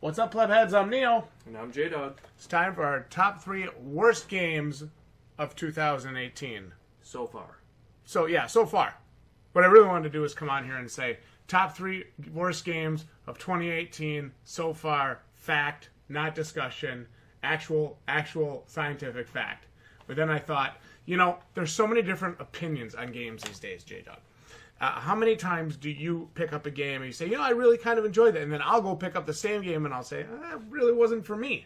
What's up, Plebheads? I'm Neo. And I'm Jdog. It's time for our top 3 worst games of 2018. So far. So far. What I really wanted to do is come on here and say, top 3 worst games of 2018 so far. Fact, not discussion. Actual scientific fact. But then I thought, there's so many different opinions on games these days, Jdog. How many times do you pick up a game and you say, I really kind of enjoyed that, and then I'll go pick up the same game and I'll say, it really wasn't for me.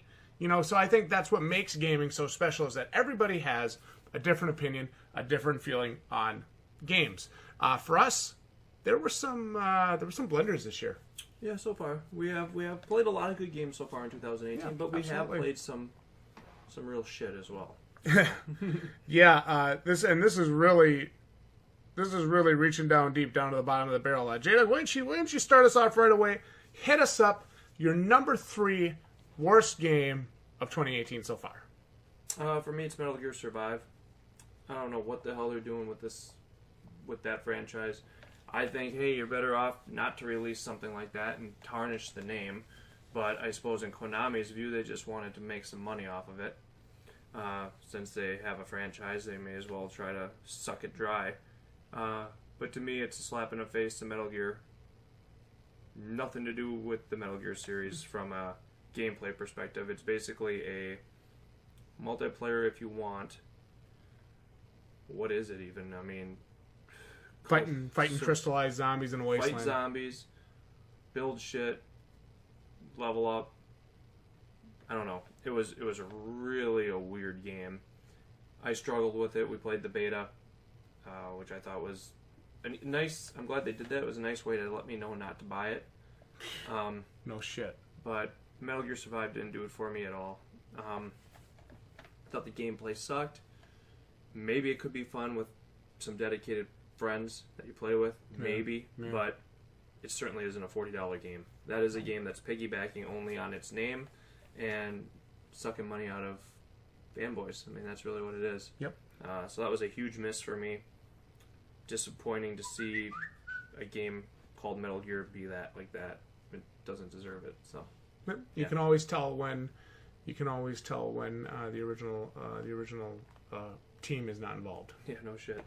So I think that's what makes gaming so special, is that everybody has a different opinion, a different feeling on games. For us, there were some blenders this year. Yeah, so far we have played a lot of good games so far in 2018, Yeah, but we absolutely. have played some real shit as well. Yeah, this is really reaching down deep down to the bottom of the barrel. Jdog, why don't you start us off right away? Hit us up. Your number 3 worst game of 2018 so far. For me, it's Metal Gear Survive. I don't know what the hell they're doing with that franchise. I think, hey, you're better off not to release something like that and tarnish the name. But I suppose in Konami's view, they just wanted to make some money off of it. Since they have a franchise, they may as well try to suck it dry. But to me, it's a slap in the face to Metal Gear. Nothing to do with the Metal Gear series from a gameplay perspective. It's basically a multiplayer if you want. What is it even? I mean, Fighting crystallized zombies in a wasteland. Fight zombies, build shit, level up. I don't know. It was really a weird game. I struggled with it. We played the beta, which I thought was nice. I'm glad they did that. It was a nice way to let me know not to buy it. No shit. But Metal Gear Survive didn't do it for me at all. Thought the gameplay sucked. Maybe it could be fun with some dedicated friends that you play with. Maybe. Yeah. But it certainly isn't a $40 game. That is a game that's piggybacking only on its name and sucking money out of fanboys. I mean, that's really what it is. Yep. So that was a huge miss for me. Disappointing to see a game called Metal Gear be like that. It doesn't deserve it. So You can always tell when the original team is not involved. yeah, no shit.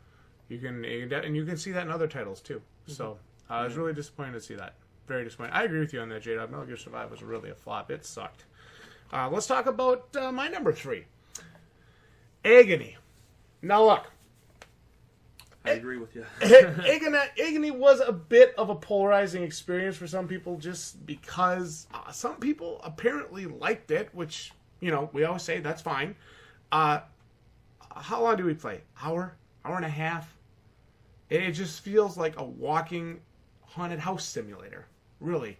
You can see that in other titles too. Mm-hmm. So I was really disappointed to see that. Very disappointed. I agree with you on that, Jdog. Metal Gear Survive was really a flop. It sucked. Let's talk about my number 3. Agony. Now look. I agree with you. Agony was a bit of a polarizing experience for some people, just because some people apparently liked it, which, we always say that's fine. How long do we play? Hour and a half? It just feels like a walking haunted house simulator, really,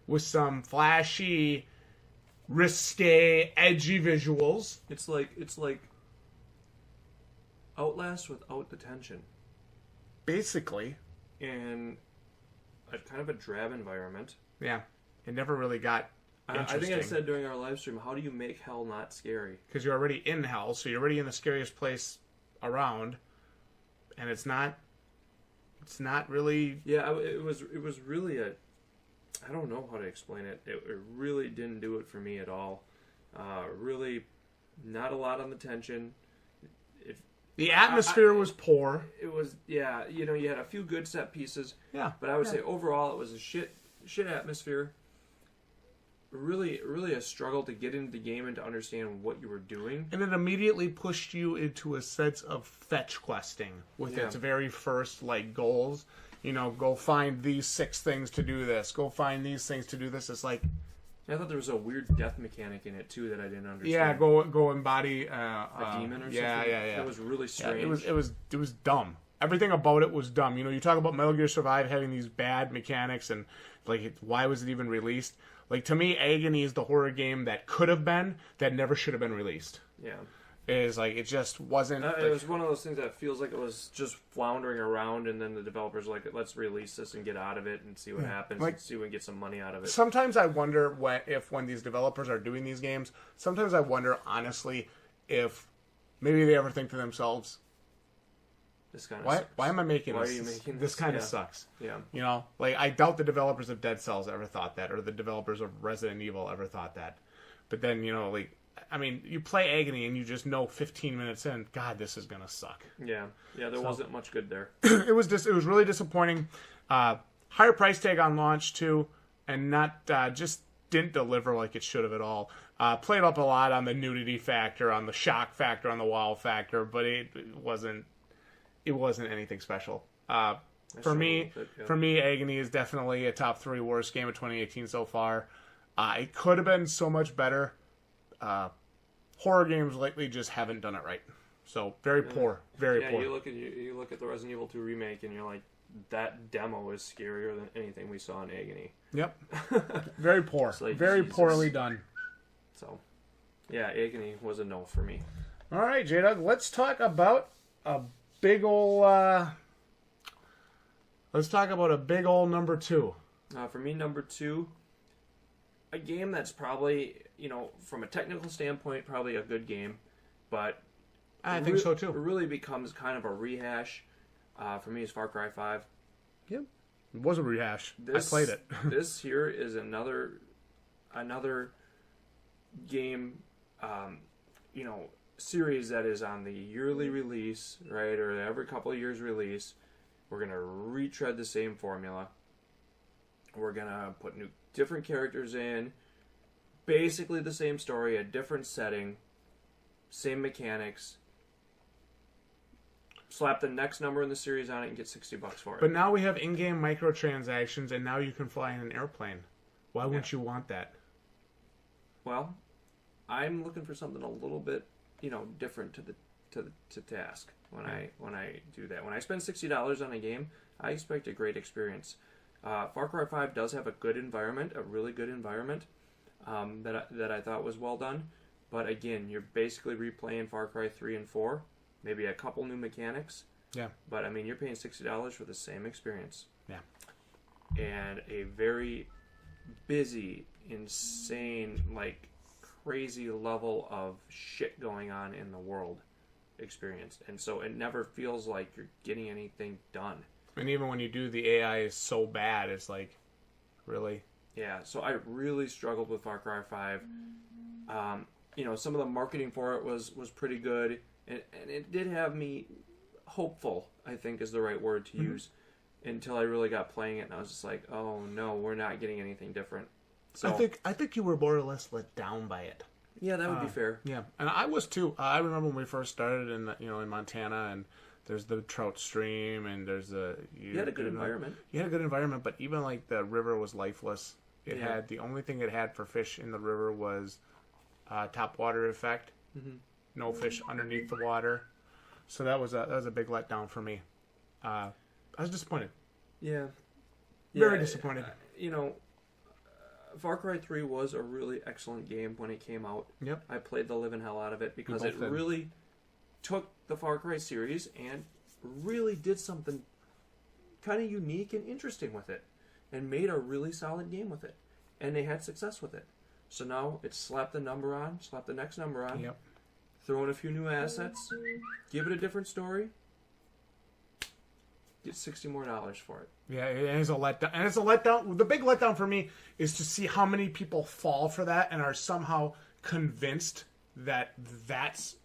with some flashy, risque, edgy visuals. It's like Outlast without the tension. Basically. And a kind of a drab environment. Yeah. It never really got interesting. I think I said during our live stream, how do you make hell not scary? Because you're already in hell, so you're already in the scariest place around, and it's not really... Yeah, it was really I don't know how to explain it. It really didn't do it for me at all. Really not a lot on the tension. The atmosphere was poor. It was, yeah, you had a few good set pieces. Yeah. But I would say overall it was a shit atmosphere. Really a struggle to get into the game and to understand what you were doing. And it immediately pushed you into a sense of fetch questing with its very first goals. Go find these 6 things to do this. Go find these things to do this. It's like... I thought there was a weird death mechanic in it too that I didn't understand. Yeah, go embody a demon or something. Yeah. It was really strange. Yeah, it was dumb. Everything about it was dumb. You talk about Metal Gear Survive having these bad mechanics and why was it even released? To me, Agony is the horror game that could have been, that never should have been released. Yeah. It just wasn't... it was one of those things that feels like it was just floundering around, and then the developers were like, let's release this and get out of it and see what happens, and see if we can get some money out of it. Sometimes I wonder when these developers are doing these games, sometimes I wonder, honestly, if maybe they ever think to themselves, This kind of Why? sucks. Why am I making Why this? are you making This this? kind of Yeah. sucks. Yeah. You know, like I doubt the developers of Dead Cells ever thought that, or the developers of Resident Evil ever thought that. But then, you know, like, I mean, you play Agony and you just know 15 minutes in, God, this is gonna suck. Yeah. Yeah. There wasn't much good there. It was really disappointing. Higher price tag on launch too, and not just didn't deliver like it should have at all. Played up a lot on the nudity factor, on the shock factor, on the wow factor, but it wasn't anything special. For me, Agony is definitely a top 3 worst game of 2018 so far. It could have been so much better. Horror games lately just haven't done it right. So very poor, very poor. You look at the Resident Evil 2 remake, and you're like, that demo is scarier than anything we saw in Agony. Yep, very poor, Like, very Jesus. poorly done. So, yeah, Agony was a no for me. All right, Jdog, let's talk about a big ol' number 2. For me, number 2, a game that's probably, you know, from a technical standpoint, probably a good game, but I think so too. It really becomes kind of a rehash. For me, is Far Cry 5. Yep, it was a rehash. I played it. This here is another game, you know, series that is on the yearly release, right, or every couple of years release. We're gonna retread the same formula. We're gonna put different characters in, basically the same story, a different setting, same mechanics. Slap the next number in the series on it and get $60 for it. But now we have in-game microtransactions, and now you can fly in an airplane. Why wouldn't you want that? Well, I'm looking for something a little bit, you know, different to task when I do that. When I spend $60 on a game, I expect a great experience. Far Cry 5 does have a good environment, a really good environment that I thought was well done. But again, you're basically replaying Far Cry 3 and 4, maybe a couple new mechanics. Yeah. But I mean, you're paying $60 for the same experience. Yeah. And a very busy, insane, like crazy level of shit going on in the world experienced. And so it never feels like you're getting anything done. And even when you do, the AI is so bad, it's like, really? Yeah, so I really struggled with Far Cry 5. You know, some of the marketing for it was pretty good, and it did have me hopeful, I think is the right word to use, until I really got playing it, and I was just like, oh no, we're not getting anything different. So I think you were more or less let down by it. yeah, that would be fair. Yeah, and I was too. I remember when we first started in Montana, and there's the trout stream, and there's You had a good environment. You had a good environment, but even like the river was lifeless. It Yeah. had the only thing it had for fish in the river was top water effect. Mm-hmm. No fish underneath the water, so that was a big letdown for me. I was disappointed. Yeah. Very disappointed. You know, Far Cry 3 was a really excellent game when it came out. Yep. I played the living hell out of it because both it did. really took the Far Cry series and really did something kind of unique and interesting with it and made a really solid game with it. And they had success with it. So now it's slap the number on, slap the next number on, Yep. throw in a few new assets, give it a different story, get $60 more for it. Yeah, it is a letdown. And it's a letdown. The big letdown for me is to see how many people fall for that and are somehow convinced that that's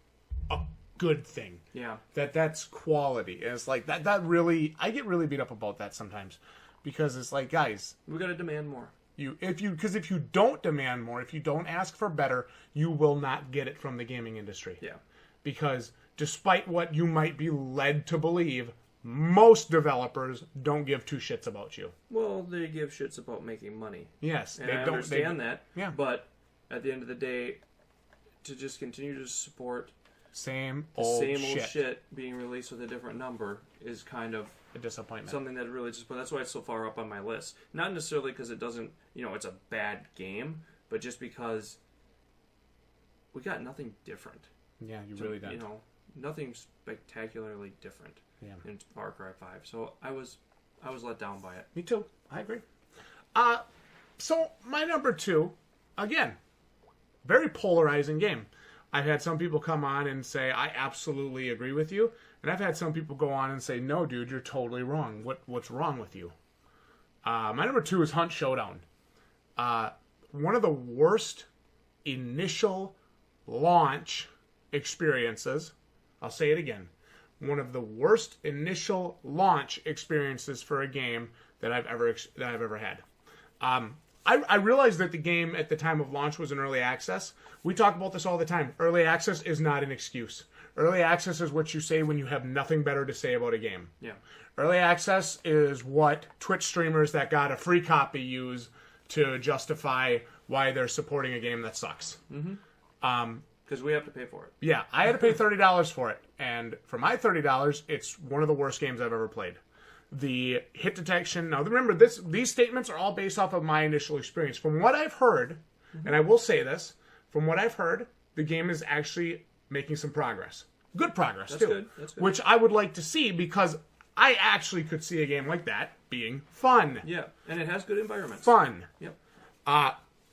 a good thing. Yeah. That's quality. And it's like that really, I get really beat up about that sometimes, because it's like, guys, We got to demand more. because if you don't demand more, if you don't ask for better, you will not get it from the gaming industry. Yeah. Because despite what you might be led to believe, most developers don't give two shits about you. Well, they give shits about making money. Yes, And I understand that. Yeah. But at the end of the day, to just continue to support Same the old same shit. old shit being released with a different number is kind of A disappointment. something that really just. But that's why it's so far up on my list. Not necessarily because it doesn't, it's a bad game, but just because we got nothing different. Yeah, you really don't. Nothing spectacularly different Yeah. in Far Cry 5. So I was let down by it. Me too. I agree. So my number 2, again, very polarizing game. I've had some people come on and say, I absolutely agree with you. And I've had some people go on and say, no, dude, you're totally wrong. What's wrong with you? My number 2 is Hunt Showdown. One of the worst initial launch experiences. I'll say it again. One of the worst initial launch experiences for a game that I've ever had. I realized that the game at the time of launch was in early access. We talk about this all the time. Early access is not an excuse. Early access is what you say when you have nothing better to say about a game. Yeah. Early access is what Twitch streamers that got a free copy use to justify why they're supporting a game that sucks. Because we have to pay for it. Yeah, I had to pay $30 for it. And for my $30, it's one of the worst games I've ever played. The hit detection. Now, remember, these statements are all based off of my initial experience. From what I've heard, and I will say this, from what I've heard, the game is actually making some progress. Good progress, That's too. good. That's good. Which I would like to see because I actually could see a game like that being fun. Yeah, and it has good environments. Fun. Yep.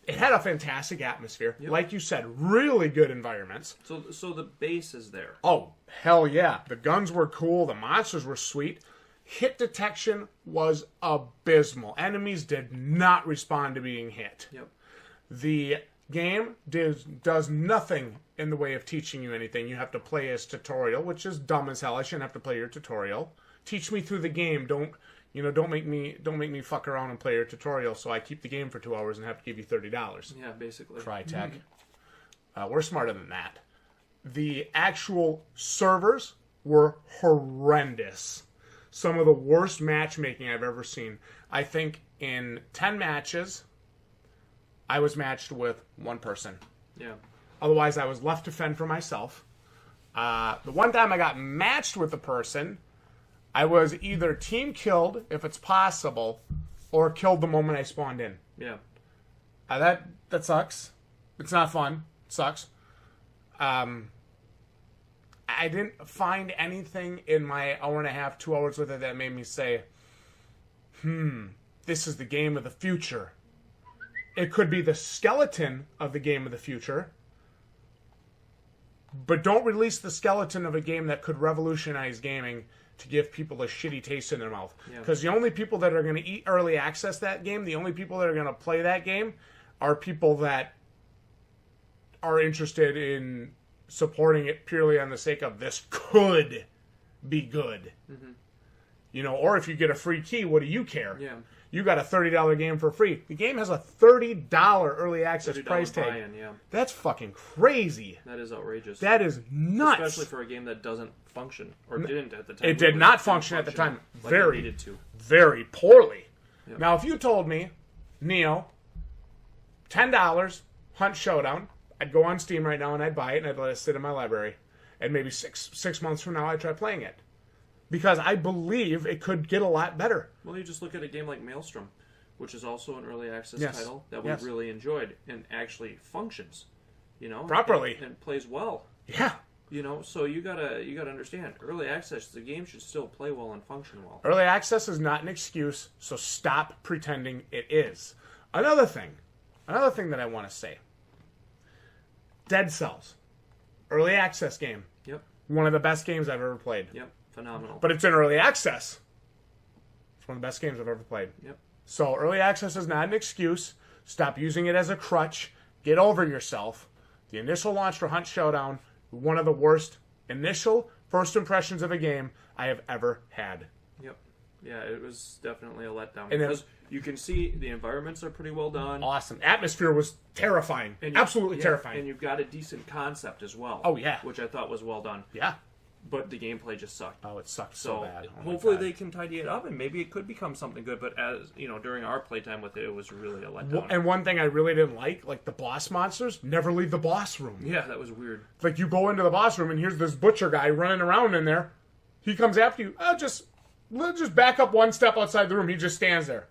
It had a fantastic atmosphere. Yep. Like you said, really good environments. So the base is there. Oh, hell yeah. The guns were cool. The monsters were sweet. Hit detection was abysmal. Enemies did not respond to being hit. Yep. The game does nothing in the way of teaching you anything. You have to play as tutorial, which is dumb as hell. I shouldn't have to play your tutorial. Teach me through the game. Don't make me fuck around and play your tutorial so I keep the game for 2 hours and have to give you $30. Yeah, basically. Crytek. We're smarter than that. The actual servers were horrendous. Some of the worst matchmaking I've ever seen. I think in 10 matches, I was matched with one person. Yeah. Otherwise, I was left to fend for myself. The one time I got matched with a person, I was either team killed, if it's possible, or killed the moment I spawned in. Yeah. That sucks. It's not fun. It sucks. I didn't find anything in my hour and a half, 2 hours with it that made me say, this is the game of the future. It could be the skeleton of the game of the future, but don't release the skeleton of a game that could revolutionize gaming to give people a shitty taste in their mouth. Because the only people that are going to eat early access that game, the only people that are going to play that game, are people that are interested in supporting it purely on the sake of this could be good. Or if you get a free key, what do you care? Yeah. You got a $30 game for free. The game has a $30 early access price tag. buy-in, yeah. That's fucking crazy. That is outrageous. That is nuts. Especially for a game that doesn't function. Or didn't at the time. It did not function at the time. Like it needed to. Very poorly. Yep. Now, if you told me, Neo, $10, Hunt Showdown, I'd go on Steam right now and I'd buy it and I'd let it sit in my library. And maybe six months from now I'd try playing it. Because I believe it could get a lot better. Well, you just look at a game like Maelstrom, which is also an early access Yes. title that we Yes. really enjoyed and actually functions, Properly. and plays well. Yeah. So you gotta understand, early access, the game should still play well and function well. Early access is not an excuse, so stop pretending it is. Another thing that I want to say. Dead Cells. Early access game. Yep. One of the best games I've ever played. Yep. Phenomenal. But it's in early access. It's one of the best games I've ever played. Yep. So early access is not an excuse. Stop using it as a crutch. Get over yourself. The initial launch for Hunt Showdown, one of the worst initial first impressions of a game I have ever had. Yep. Yeah, it was definitely a letdown. And because you can see the environments are pretty well done. Awesome. Atmosphere was terrifying. Absolutely terrifying. And you've got a decent concept as well. Oh, yeah. Which I thought was well done. Yeah. But the gameplay just sucked. Oh, it sucked so bad. Oh, hopefully they can tidy it up and maybe it could become something good. But as during our playtime with it, it was really a letdown. And one thing I really didn't like the boss monsters never leave the boss room. Yeah, that was weird. Like you go into the boss room and here's this butcher guy running around in there. He comes after you. Let's just back up one step outside the room. He just stands there.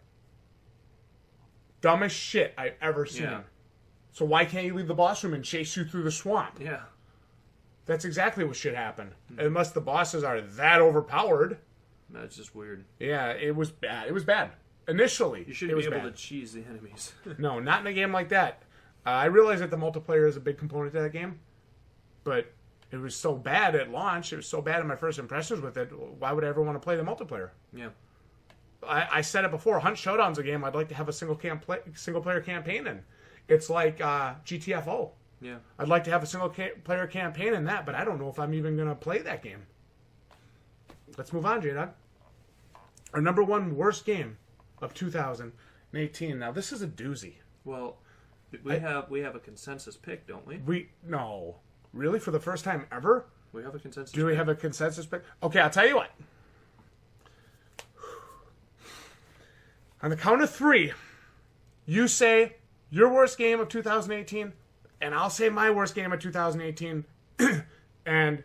Dumbest shit I've ever seen. Yeah. So why can't you leave the boss room and chase you through the swamp? Yeah. That's exactly what should happen. Unless the bosses are that overpowered. That's just weird. Yeah, it was bad. It was bad. Initially, you shouldn't be able bad. to cheese the enemies. No, not in a game like that. I realize that the multiplayer is a big component to that game, but It was so bad at launch. It was so bad in my first impressions with it. Why would I ever want to play the multiplayer? Yeah. I said it before. Hunt Showdown's a game I'd like to have a single player campaign in. It's like GTFO. Yeah. I'd like to have a single player campaign in that, but I don't know if I'm even going to play that game. Let's move on, Jdog. Our number one worst game of 2018. Now, this is a doozy. Well, we have a consensus pick, don't we? No. Really? For the first time ever? We have a consensus Do we have a consensus pick? Okay, I'll tell you what. On the count of 3, you say your worst game of 2018, and I'll say my worst game of 2018, and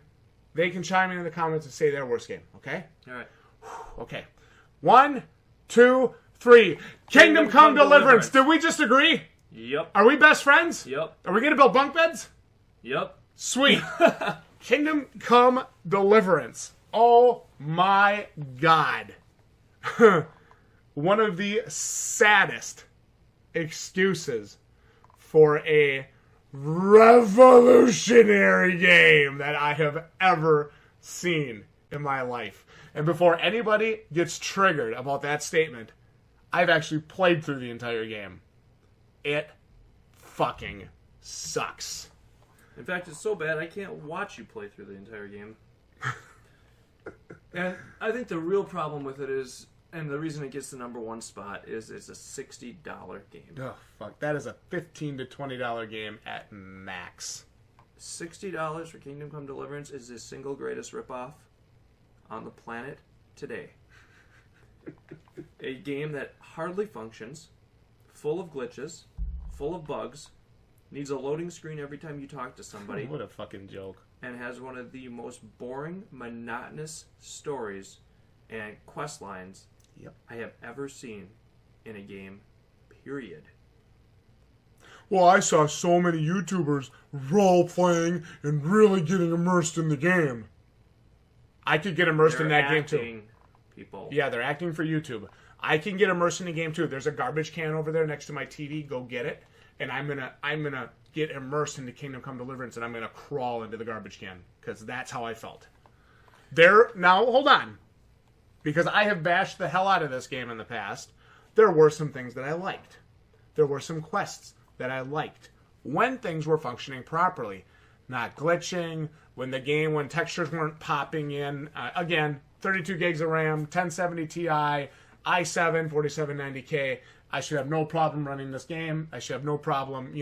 they can chime in the comments and say their worst game, okay? All right. Okay. 1, 2, 3. Kingdom Come Deliverance. Did we just agree? Yep. Are we best friends? Yep. Are we going to build bunk beds? Yep. Sweet. Kingdom Come Deliverance. Oh my God. One of the saddest excuses for a revolutionary game that I have ever seen in my life. And before anybody gets triggered about that statement, I've actually played through the entire game. It fucking sucks. In fact, it's so bad I can't watch you play through the entire game. And I think the real problem with it is, and the reason it gets the number one spot is it's a $60 game. Oh, fuck. That is a $15 to $20 game at max. $60 for Kingdom Come Deliverance is the single greatest ripoff on the planet today. A game that hardly functions, full of glitches, full of bugs, needs a loading screen every time you talk to somebody. What a fucking joke. And has one of the most boring, monotonous stories and quest lines I have ever seen in a game, period. Well, I saw so many YouTubers role-playing and really getting immersed in the game. I could get immersed in that game too. People. Yeah, they're acting for YouTube. I can get immersed in the game too. There's a garbage can over there next to my TV. Go get it. And I'm gonna get immersed into Kingdom Come Deliverance, and I'm gonna crawl into the garbage can because that's how I felt. Now, hold on, because I have bashed the hell out of this game in the past. There were some things that I liked. There were some quests that I liked when things were functioning properly, not glitching. When textures weren't popping in. Again, 32 gigs of RAM, 1070 Ti, i7 4790K. I should have no problem running this game. I should have no problem,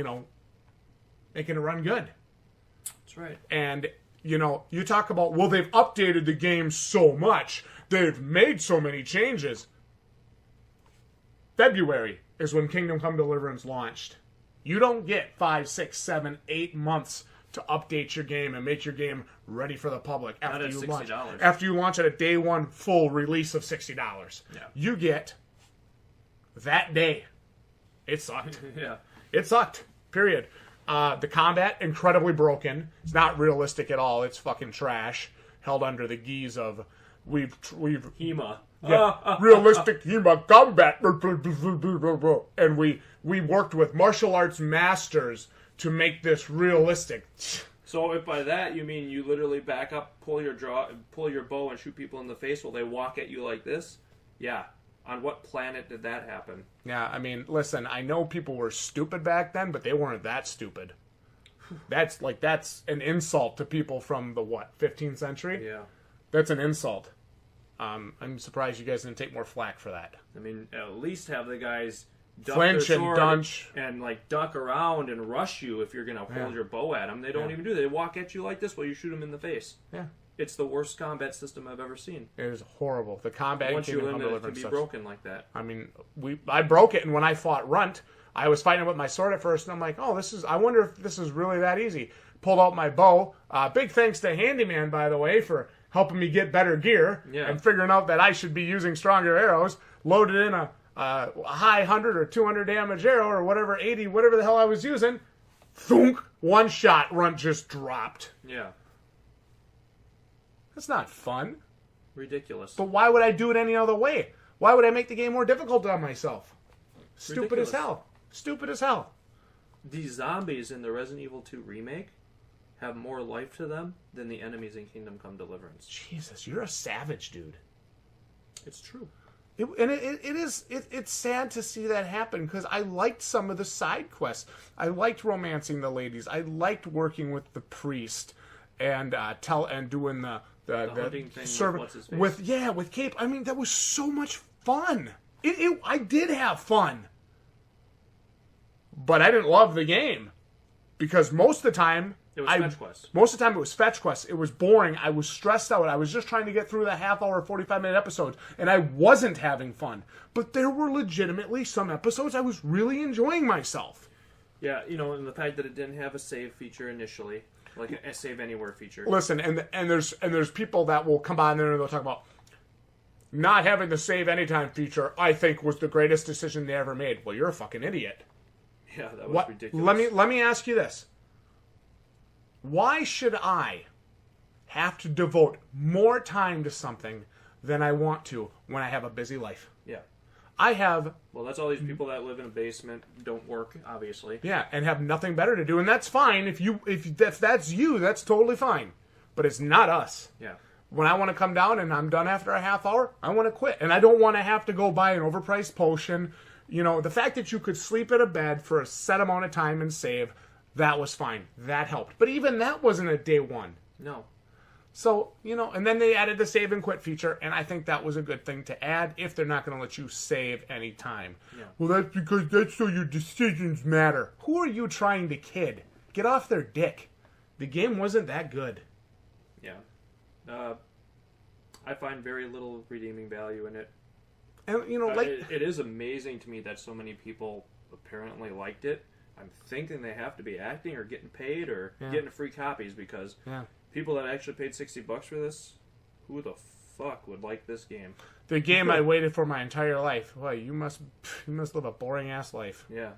making it run good. That's right. And, you talk about, well, they've updated the game so much. They've made so many changes. February is when Kingdom Come Deliverance launched. You don't get 5, 6, 7, 8 months to update your game and make your game ready for the public after you launch. After you launch at a day one full release of $60. Yeah. You get that day. It sucked. Yeah. It sucked. Period. The combat, incredibly broken. It's not realistic at all. It's fucking trash. Held under the guise of we've HEMA. Yeah, realistic HEMA combat. And we worked with martial arts masters to make this realistic. So if by that you mean you literally back up, pull your bow and shoot people in the face while they walk at you like this? Yeah. On what planet did that happen? Yeah, I mean, listen, I know people were stupid back then, but they weren't that stupid. That's an insult to people from the 15th century? Yeah. That's an insult. I'm surprised you guys didn't take more flack for that. I mean, at least have the guys flinch their and sword dunch and duck around and rush you if you're gonna hold your bow at them. They don't even do that. They walk at you like this while you shoot them in the face. Yeah, it's the worst combat system I've ever seen. It is horrible. The combat once you limit it to be broken like that. I mean, I broke it, and when I fought Runt, I was fighting with my sword at first, and I'm like, oh, I wonder if this is really that easy. Pulled out my bow. Big thanks to Handyman, by the way, for helping me get better gear and figuring out that I should be using stronger arrows. Loaded in a high 100 or 200 damage arrow or whatever, 80, whatever the hell I was using. Thunk! One shot, Runt just dropped. Yeah. That's not fun. Ridiculous. But why would I do it any other way? Why would I make the game more difficult on myself? Stupid Ridiculous. as hell. Stupid as hell. These zombies in the Resident Evil 2 remake have more life to them than the enemies in Kingdom Come Deliverance. Jesus, you're a savage, dude. It's true. It's sad to see that happen because I liked some of the side quests. I liked romancing the ladies. I liked working with the priest and doing the hunting thing with Cape. I mean, that was so much fun. I did have fun, but I didn't love the game because most of the time it was fetch quests. Most of the time it was fetch quests. It was boring. I was stressed out. I was just trying to get through the half-hour, 45-minute episodes, and I wasn't having fun. But there were legitimately some episodes I was really enjoying myself. Yeah, and the fact that it didn't have a save feature initially, like a save anywhere feature. Listen, and there's people that will come on there and they'll talk about not having the save anytime feature. I think was the greatest decision they ever made. Well, you're a fucking idiot. Yeah, that was ridiculous. Let me ask you this. Why should I have to devote more time to something than I want to when I have a busy life? Yeah. Well, that's all these people that live in a basement, don't work, obviously. Yeah, and have nothing better to do, and that's fine. If that's you, that's totally fine. But it's not us. Yeah. When I want to come down and I'm done after a half hour, I want to quit. And I don't want to have to go buy an overpriced potion. The fact that you could sleep in a bed for a set amount of time and save, that was fine. That helped. But even that wasn't a day one. No. So, and then they added the save and quit feature, and I think that was a good thing to add if they're not going to let you save any time. Yeah. Well, that's because that's so your decisions matter. Who are you trying to kid? Get off their dick. The game wasn't that good. Yeah. I find very little redeeming value in it. And, it is amazing to me that so many people apparently liked it. I'm thinking they have to be acting or getting paid or getting free copies because people that actually paid $60 for this, who the fuck would like this game? The game I waited for my entire life. Well, you must live a boring ass life. Yeah.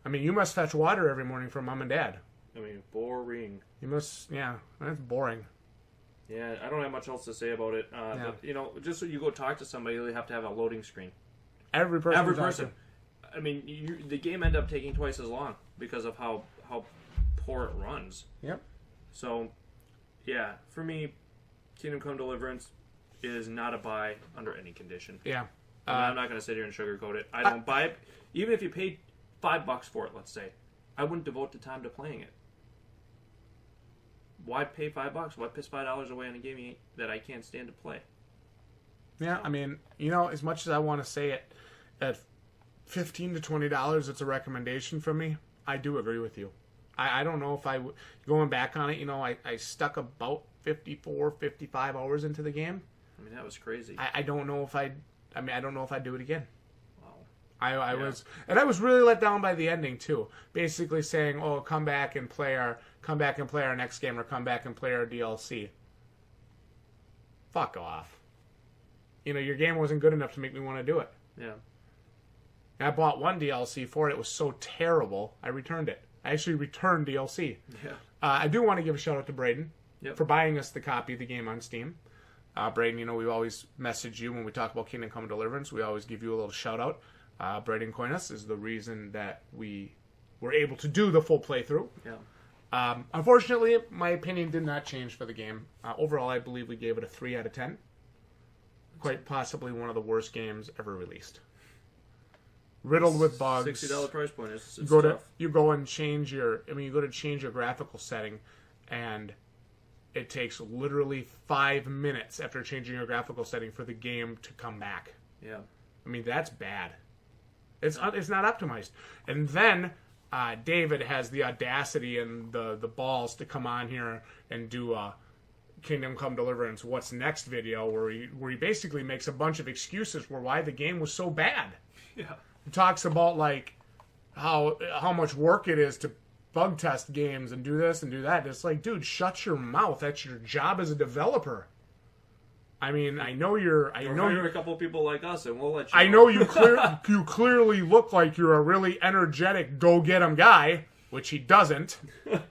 I mean, you must fetch water every morning for mom and dad. I mean, boring. You must, that's boring. Yeah, I don't have much else to say about it. But, just so you go talk to somebody, you have to have a loading screen. Every person. I mean, the game ended up taking twice as long because of how poor it runs. Yep. So, yeah, for me, Kingdom Come Deliverance is not a buy under any condition. Yeah. I'm not going to sit here and sugarcoat it. I don't buy it. Even if you paid $5 for it, let's say, I wouldn't devote the time to playing it. Why pay $5? Why piss $5 away on a game that I can't stand to play? Yeah, I mean, as much as I want to say it, at $15 to $20, it's a recommendation from me. I do agree with you. I don't know if going back on it, I stuck about 54, 55 hours into the game. I mean, that was crazy. I don't know if I don't know if I'd do it again. Wow. I was really let down by the ending too. Basically saying, "Oh, come back and play our next game, or come back and play our DLC." Fuck off. Your game wasn't good enough to make me want to do it. Yeah. And I bought one DLC for it. It was so terrible, I returned it. I actually returned DLC. Yeah. I do want to give a shout out to Braden for buying us the copy of the game on Steam. Braden, we always message you when we talk about Kingdom Come Deliverance. We always give you a little shout out. Braden Coinus is the reason that we were able to do the full playthrough. Yeah. Unfortunately, my opinion did not change for the game. Overall, I believe we gave it a 3 out of 10. Quite possibly one of the worst games ever released. Riddled with bugs. $60 price point. It's you go and change your graphical setting, and it takes literally 5 minutes after changing your graphical setting for the game to come back. Yeah. I mean, that's bad. It's not optimized. And then David has the audacity and the balls to come on here and do a Kingdom Come Deliverance What's Next video where he basically makes a bunch of excuses for why the game was so bad. Yeah. He talks about how much work it is to bug test games and do this and do that. It's like, dude, shut your mouth. That's your job as a developer. I mean, I know you're a couple of people like us, and we'll let you. I know you clearly look like you're a really energetic go get 'em guy, which he doesn't.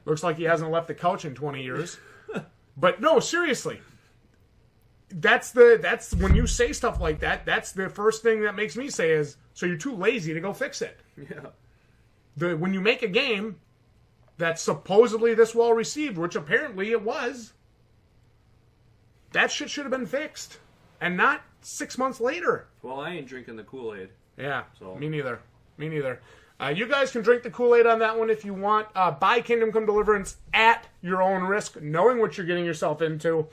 Looks like he hasn't left the couch in 20 years. But no, seriously. That's when you say stuff like that, that's the first thing that makes me say is, so you're too lazy to go fix it. Yeah. When you make a game, that's supposedly this well received, which apparently it was, that shit should have been fixed. And not 6 months later. Well, I ain't drinking the Kool-Aid. Yeah, So. me neither. You guys can drink the Kool-Aid on that one if you want. Buy Kingdom Come Deliverance at your own risk, knowing what you're getting yourself into.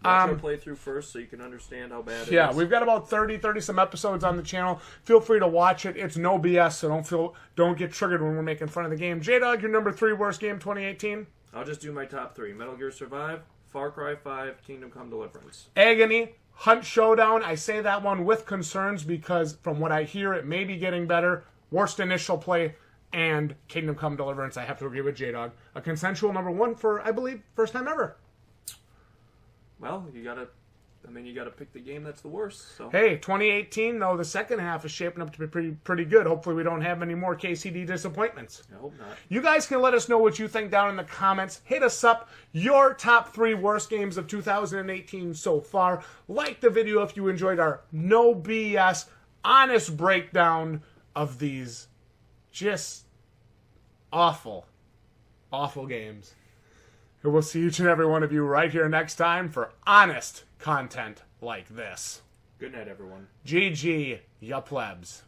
Watch our playthrough first so you can understand how bad it is. Yeah, we've got about 30 some episodes on the channel. Feel free to watch it. It's no BS, so don't get triggered when we're making fun of the game. Jdog, your number 3 worst game 2018? I'll just do my top 3. Metal Gear Survive, Far Cry 5, Kingdom Come Deliverance. Agony, Hunt Showdown. I say that one with concerns because from what I hear, it may be getting better. Worst initial play, and Kingdom Come Deliverance. I have to agree with Jdog. A consensual number 1 for, I believe, first time ever. Well, you gotta pick the game that's the worst. So. Hey, 2018 though, the second half is shaping up to be pretty good. Hopefully, we don't have any more KCD disappointments. I hope not. You guys can let us know what you think down in the comments. Hit us up. Your top 3 worst games of 2018 so far. Like the video if you enjoyed our no BS, honest breakdown of these just awful games. And we'll see each and every one of you right here next time for honest content like this. Good night, everyone. GG, ya plebs.